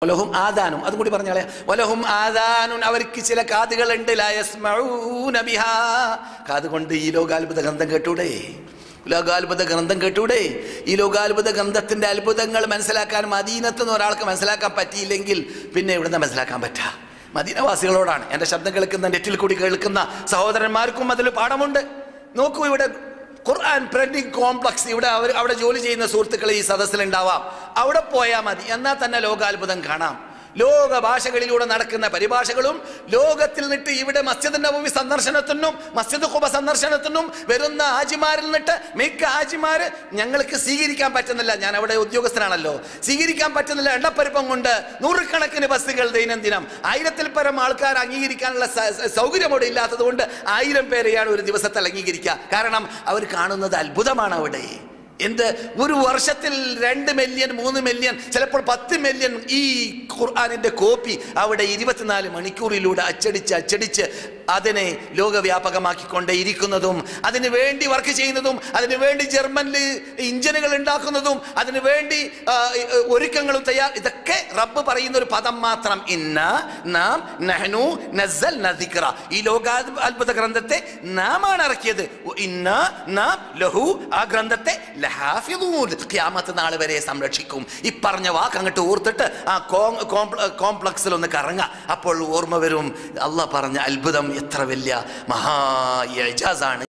വലഹും ആദാനും അതും കൂടി പറഞ്ഞാളെ. വലഹും ആദാനുൻ, അവർക്ക് ചില കാതുകളുണ്ട്. ലാ യസ്മഊന ബിഹാ, കാതുകൊണ്ട് ഈ ലോകാത്ഭുത ഗ്രന്ഥം കേട്ടൂടെ? ലോകാത്ഭുത ഗ്രന്ഥം കേട്ടൂടെ? ഈ ലോകാത്ഭുത ഗ്രന്ഥത്തിന്റെ അത്ഭുതങ്ങൾ മനസ്സിലാക്കാൻ മദീനത്ത് നിന്ന് ഒരാൾക്ക് മനസ്സിലാക്കാൻ പറ്റിയില്ലെങ്കിൽ പിന്നെ ഇവിടുന്ന് മനസ്സിലാക്കാൻ പറ്റാ? മദീനവാസികളോടാണ് എൻ്റെ ശബ്ദം കേൾക്കുന്ന, നെറ്റിൽ കൂടി കേൾക്കുന്ന സഹോദരന്മാർക്കും അതിൽ പാഠമുണ്ട്. നോക്കൂ, ഇവിടെ ഖുർആൻ പ്രിന്റിംഗ് കോംപ്ലക്സ്, അവിടെ ജോലി ചെയ്യുന്ന സുഹൃത്തുക്കൾ ഈ സദസ്സിലുണ്ടാവാം. അവിടെ പോയാൽ മതി, എന്നാൽ തന്നെ ലോകാത്ഭുതം കാണാം. ലോക ഭാഷകളിലൂടെ നടക്കുന്ന പരിഭാഷകളും ലോകത്തിൽ നിന്നിട്ട് ഇവിടെ മസ്ജിദ് നബവി സന്ദർശനത്തിനും മസ്ജിദ് ഖുബ സന്ദർശനത്തിനും വരുന്ന ഹാജിമാരിൽ നിന്നിട്ട് മിക്ക ഹാജിമാര് ഞങ്ങൾക്ക് സ്വീകരിക്കാൻ പറ്റുന്നില്ല, ഞാൻ അവിടെ ഉദ്യോഗസ്ഥനാണല്ലോ, സ്വീകരിക്കാൻ പറ്റുന്നില്ല. എണ്ണപ്പെരുപ്പം കൊണ്ട് നൂറുകണക്കിന് ബസ്സുകൾ ദൈനംദിനം 1000-ൽ പരം ആൾക്കാർ അംഗീകരിക്കാനുള്ള സൗകര്യം അവിടെ ഇല്ലാത്തത് കൊണ്ട് 1000 പേരെയാണ് ഒരു ദിവസത്തിൽ അംഗീകരിക്കുക. കാരണം അവർ കാണുന്നത് അത്ഭുതമാണ്. അവിടെ എന്ത് ഒരു വർഷത്തിൽ 2 മില്യൺ 3 മില്യൺ ചിലപ്പോൾ 10 മില്യൺ ഈ ഖുർആനിന്റെ കോപ്പി അവിടെ 24 മണിക്കൂറിലൂടെ അച്ചടിച്ച് അതിനെ ലോകവ്യാപകമാക്കിക്കൊണ്ടേ ഇരിക്കുന്നതും, അതിനു വേണ്ടി വർക്ക് ചെയ്യുന്നതും, അതിനു വേണ്ടി ജർമ്മനിൽ ഇഞ്ചിനുകൾ ഉണ്ടാക്കുന്നതും, അതിനു വേണ്ടി ഒരുക്കങ്ങളും ഇതൊക്കെ റബ്ബ് പറയുന്ന ഒരു പദം മാത്രം. നാം നഹ്നു നസ്സൽനാ ദിക്റ, ഈ ലോകാത്ഭുത ഗ്രന്ഥത്തെ നാമാണ് ഇറക്കിയത്. നാം ലഹു, ആ ഗ്രന്ഥത്തെ ഖിയാമത്ത് നാൾ വരെ സംരക്ഷിക്കും. ഈ പറഞ്ഞ വാക്ക് അങ്ങോട്ട് ഓർത്തിട്ട് ആ കോംപ്ലക്സിൽ ഒന്ന് കറങ്ങാം. അപ്പോൾ ഓർമ്മ വരും അള്ളാഹ് പറഞ്ഞ അത്ഭുതം എത്ര വലിയ മഹാ ഇജാസാണ്.